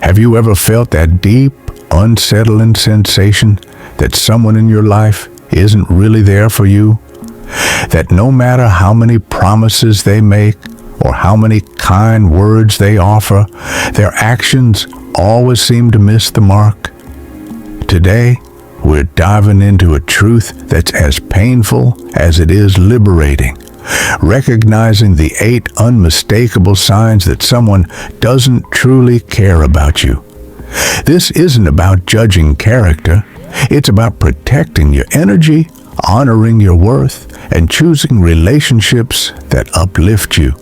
Have you ever felt that deep, unsettling sensation that someone in your life isn't really there for you? That no matter how many promises they make or how many kind words they offer, their actions always seem to miss the mark? Today, we're diving into a truth that's as painful as it is liberating, recognizing the 8 unmistakable signs that someone doesn't truly care about you. This isn't about judging character. It's about protecting your energy, honoring your worth, and choosing relationships that uplift you.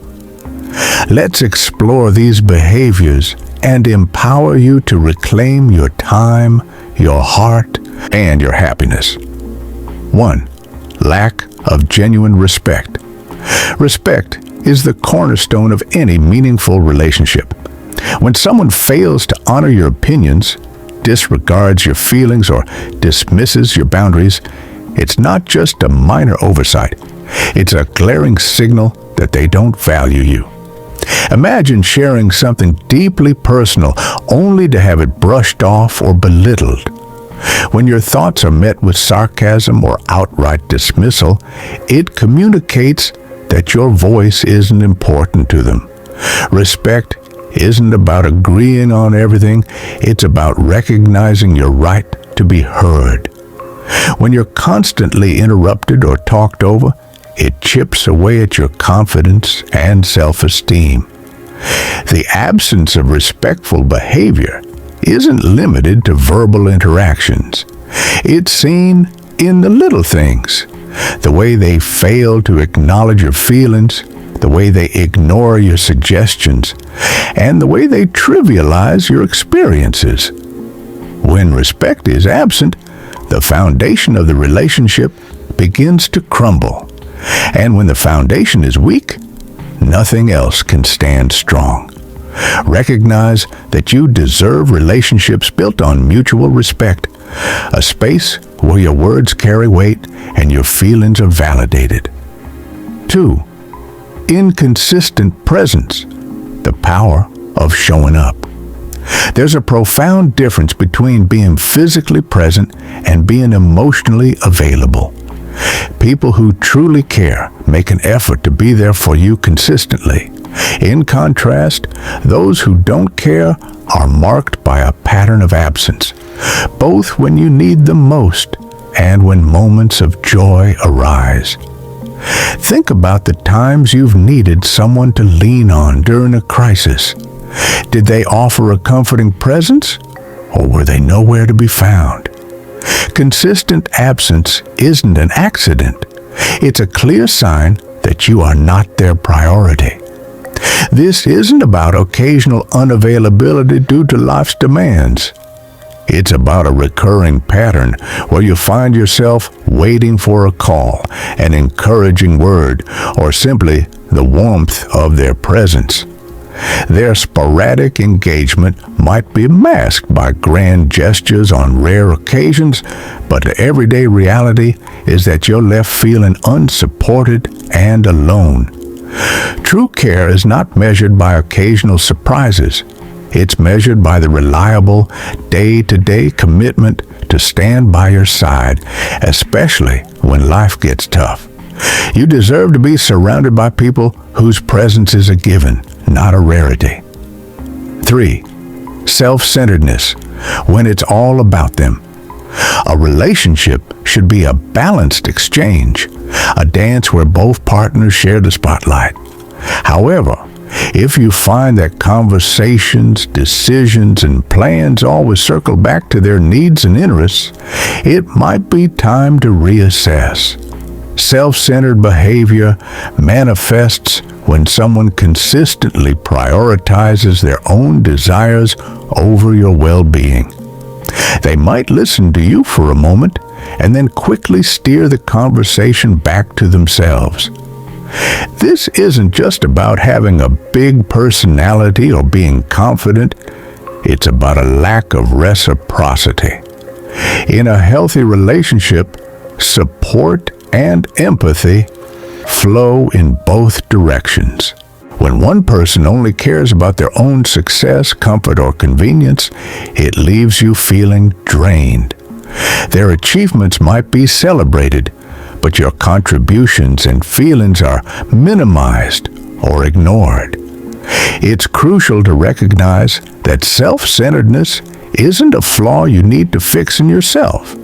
Let's explore these behaviors and empower you to reclaim your time, your heart, and your happiness. 1. Lack of genuine respect. Respect is the cornerstone of any meaningful relationship. When someone fails to honor your opinions, disregards your feelings, or dismisses your boundaries, it's not just a minor oversight. It's a glaring signal that they don't value you. Imagine sharing something deeply personal only to have it brushed off or belittled. When your thoughts are met with sarcasm or outright dismissal, it communicates that your voice isn't important to them. Respect isn't about agreeing on everything. It's about recognizing your right to be heard. When you're constantly interrupted or talked over, it chips away at your confidence and self-esteem. The absence of respectful behavior isn't limited to verbal interactions. It's seen in the little things. The way they fail to acknowledge your feelings, the way they ignore your suggestions, and the way they trivialize your experiences. When respect is absent, the foundation of the relationship begins to crumble. And when the foundation is weak, nothing else can stand strong. Recognize that you deserve relationships built on mutual respect, a space where your words carry weight and your feelings are validated. 2. Inconsistent presence, the power of showing up. There's a profound difference between being physically present and being emotionally available. People who truly care make an effort to be there for you consistently. In contrast, those who don't care are marked by a pattern of absence, both when you need them most and when moments of joy arise. Think about the times you've needed someone to lean on during a crisis. Did they offer a comforting presence, or were they nowhere to be found? Consistent absence isn't an accident. It's a clear sign that you are not their priority. This isn't about occasional unavailability due to life's demands. It's about a recurring pattern where you find yourself waiting for a call, an encouraging word, or simply the warmth of their presence. Their sporadic engagement might be masked by grand gestures on rare occasions, but the everyday reality is that you're left feeling unsupported and alone. True care is not measured by occasional surprises. It's measured by the reliable, day-to-day commitment to stand by your side, especially when life gets tough. You deserve to be surrounded by people whose presence is a given, not a rarity. 3. Self-centeredness, when it's all about them. A relationship should be a balanced exchange, a dance where both partners share the spotlight. However, if you find that conversations, decisions, and plans always circle back to their needs and interests, it might be time to reassess. Self-centered behavior manifests when someone consistently prioritizes their own desires over your well-being. They might listen to you for a moment and then quickly steer the conversation back to themselves. This isn't just about having a big personality or being confident. It's about a lack of reciprocity. In a healthy relationship, support and empathy flow in both directions. When one person only cares about their own success, comfort, or convenience, it leaves you feeling drained. Their achievements might be celebrated, but your contributions and feelings are minimized or ignored. It's crucial to recognize that self-centeredness isn't a flaw you need to fix in yourself.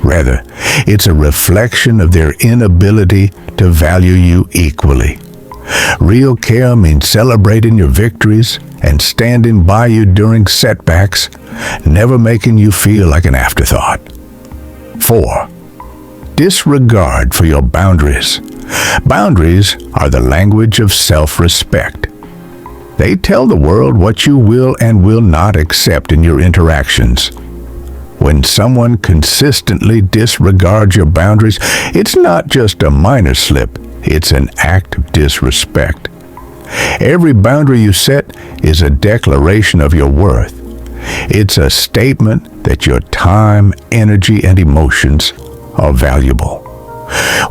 Rather, it's a reflection of their inability to value you equally. Real care means celebrating your victories and standing by you during setbacks, never making you feel like an afterthought. 4. Disregard for your boundaries. Boundaries are the language of self-respect. They tell the world what you will and will not accept in your interactions. When someone consistently disregards your boundaries, it's not just a minor slip, it's an act of disrespect. Every boundary you set is a declaration of your worth. It's a statement that your time, energy, and emotions are valuable.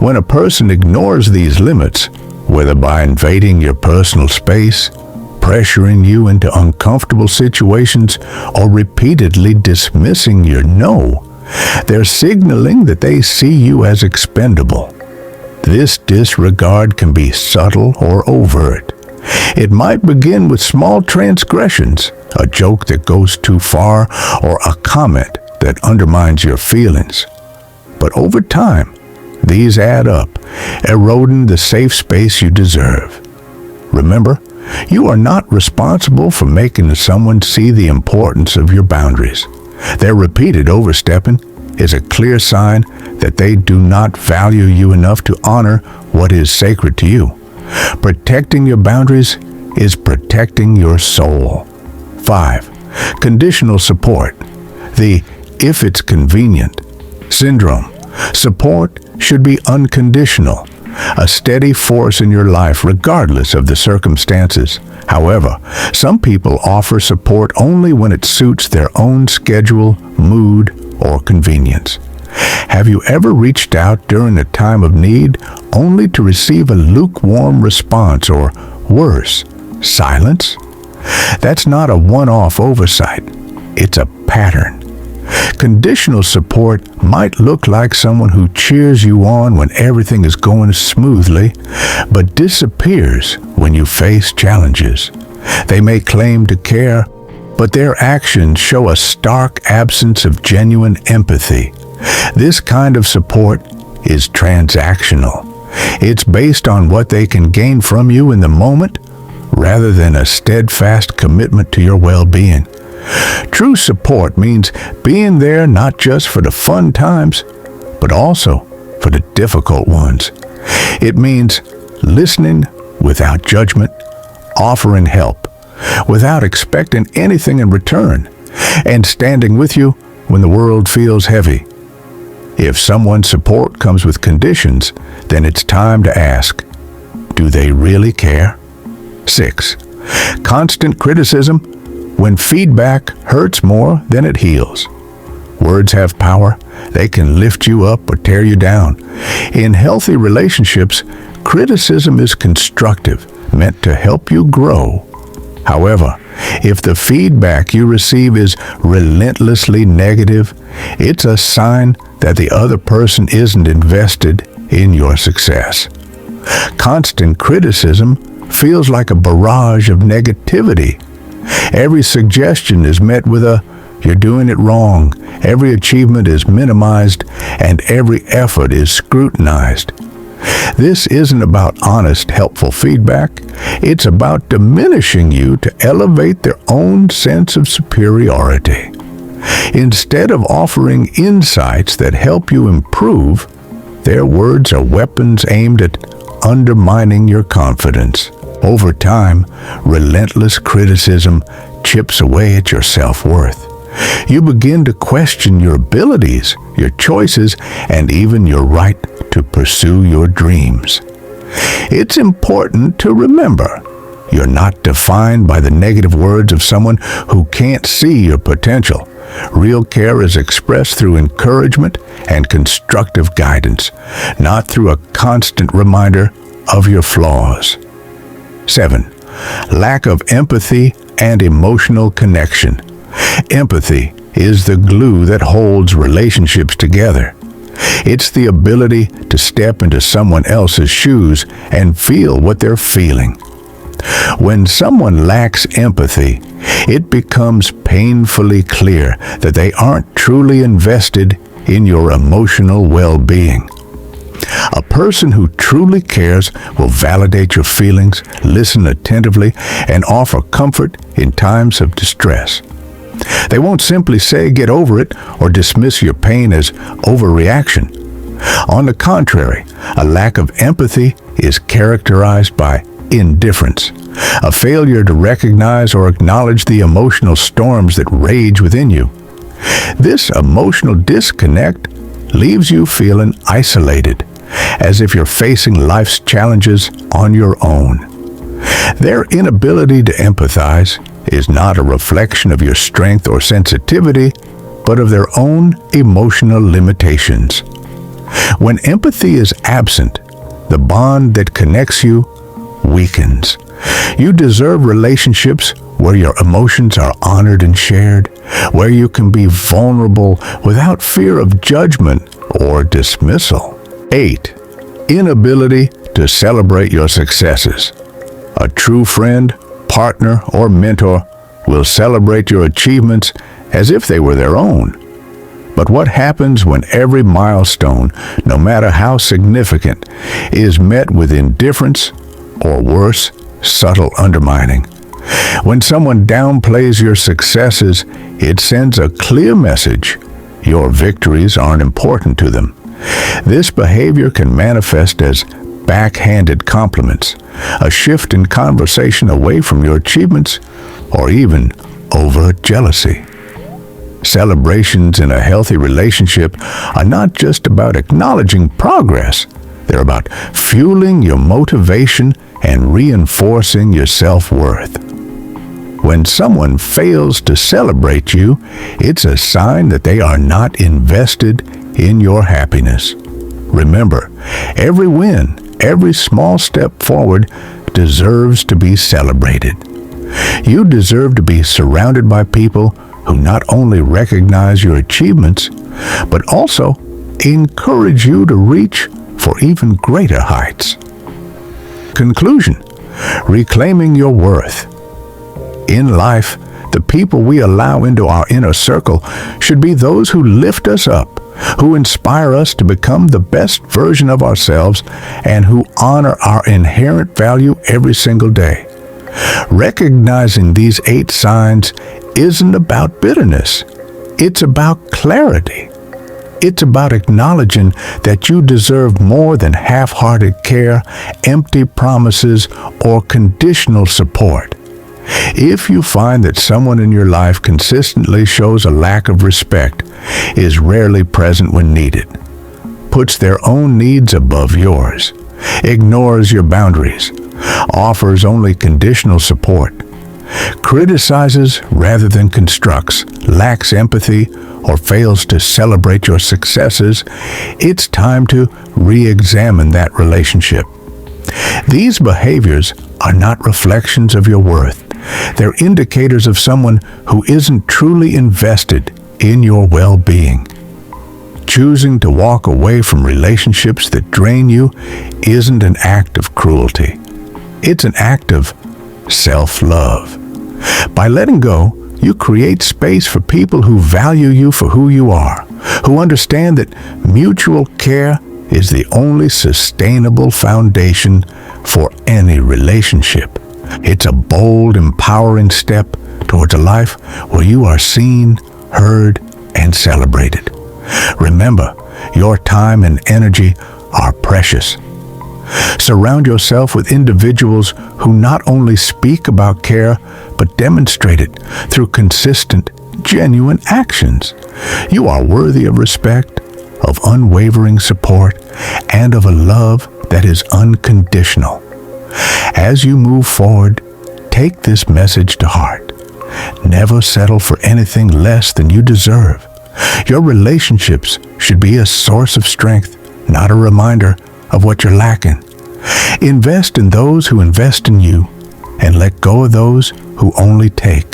When a person ignores these limits, whether by invading your personal space, pressuring you into uncomfortable situations, or repeatedly dismissing your no, they're signaling that they see you as expendable. This disregard can be subtle or overt. It might begin with small transgressions, a joke that goes too far, or a comment that undermines your feelings. But over time, these add up, eroding the safe space you deserve. Remember, you are not responsible for making someone see the importance of your boundaries. Their repeated overstepping is a clear sign that they do not value you enough to honor what is sacred to you. Protecting your boundaries is protecting your soul. 5. Conditional support. The "if it's convenient" syndrome. Support should be unconditional, a steady force in your life regardless of the circumstances. However, some people offer support only when it suits their own schedule, mood, or convenience. Have you ever reached out during a time of need only to receive a lukewarm response or, worse, silence? That's not a one-off oversight. It's a pattern. Conditional support might look like someone who cheers you on when everything is going smoothly, but disappears when you face challenges. They may claim to care, but their actions show a stark absence of genuine empathy. This kind of support is transactional. It's based on what they can gain from you in the moment, rather than a steadfast commitment to your well-being. True support means being there not just for the fun times, but also for the difficult ones. It means listening without judgment, offering help without expecting anything in return, and standing with you when the world feels heavy. If someone's support comes with conditions, then it's time to ask, do they really care? 6. Constant criticism. When feedback hurts more than it heals. Words have power. They can lift you up or tear you down. In healthy relationships, criticism is constructive, meant to help you grow. However, if the feedback you receive is relentlessly negative, it's a sign that the other person isn't invested in your success. Constant criticism feels like a barrage of negativity. Every suggestion is met with a, "You're doing it wrong." Every achievement is minimized, and every effort is scrutinized. This isn't about honest, helpful feedback. It's about diminishing you to elevate their own sense of superiority. Instead of offering insights that help you improve, their words are weapons aimed at undermining your confidence. Over time, relentless criticism chips away at your self-worth. You begin to question your abilities, your choices, and even your right to pursue your dreams. It's important to remember, you're not defined by the negative words of someone who can't see your potential. Real care is expressed through encouragement and constructive guidance, not through a constant reminder of your flaws. 7. lack of empathy and emotional connection. Empathy is the glue that holds relationships together. It's the ability to step into someone else's shoes and feel what they're feeling. When someone lacks empathy, it becomes painfully clear that they aren't truly invested in your emotional well-being. A person who truly cares will validate your feelings, listen attentively, and offer comfort in times of distress. They won't simply say get over it or dismiss your pain as overreaction. On the contrary, a lack of empathy is characterized by indifference, a failure to recognize or acknowledge the emotional storms that rage within you. This emotional disconnect leaves you feeling isolated, as if you're facing life's challenges on your own. Their inability to empathize is not a reflection of your strength or sensitivity, but of their own emotional limitations. When empathy is absent, the bond that connects you weakens. You deserve relationships where your emotions are honored and shared, where you can be vulnerable without fear of judgment or dismissal. 8. Inability to celebrate your successes. A true friend, partner, or mentor will celebrate your achievements as if they were their own. But what happens when every milestone, no matter how significant, is met with indifference or worse, subtle undermining? When someone downplays your successes, it sends a clear message: your victories aren't important to them. This behavior can manifest as backhanded compliments, a shift in conversation away from your achievements, or even overt jealousy. Celebrations in a healthy relationship are not just about acknowledging progress. They're about fueling your motivation and reinforcing your self-worth. When someone fails to celebrate you, it's a sign that they are not invested in your happiness. Remember, every win, every small step forward deserves to be celebrated. You deserve to be surrounded by people who not only recognize your achievements, but also encourage you to reach for even greater heights. Conclusion: reclaiming your worth. In life, the people we allow into our inner circle should be those who lift us up, who inspire us to become the best version of ourselves, and who honor our inherent value every single day. Recognizing these 8 signs isn't about bitterness. It's about clarity. It's about acknowledging that you deserve more than half-hearted care, empty promises, or conditional support. If you find that someone in your life consistently shows a lack of respect, is rarely present when needed, puts their own needs above yours, ignores your boundaries, offers only conditional support, criticizes rather than constructs, lacks empathy, or fails to celebrate your successes, it's time to re-examine that relationship. These behaviors are not reflections of your worth. They're indicators of someone who isn't truly invested in your well-being. Choosing to walk away from relationships that drain you isn't an act of cruelty. It's an act of self-love. By letting go, you create space for people who value you for who you are, who understand that mutual care is the only sustainable foundation for any relationship. It's a bold, empowering step towards a life where you are seen, heard, and celebrated. Remember, your time and energy are precious. Surround yourself with individuals who not only speak about care, but demonstrate it through consistent, genuine actions. You are worthy of respect, of unwavering support, and of a love that is unconditional. As you move forward, take this message to heart. Never settle for anything less than you deserve. Your relationships should be a source of strength, not a reminder of what you're lacking. Invest in those who invest in you, and let go of those who only take.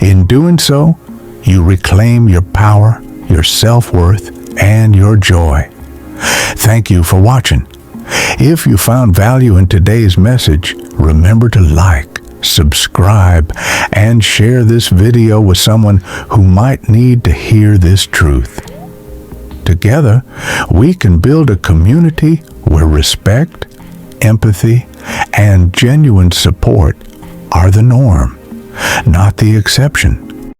In doing so, you reclaim your power, your self-worth, and your joy. Thank you for watching. If you found value in today's message, remember to like, subscribe, and share this video with someone who might need to hear this truth. Together, we can build a community where respect, empathy, and genuine support are the norm, not the exception.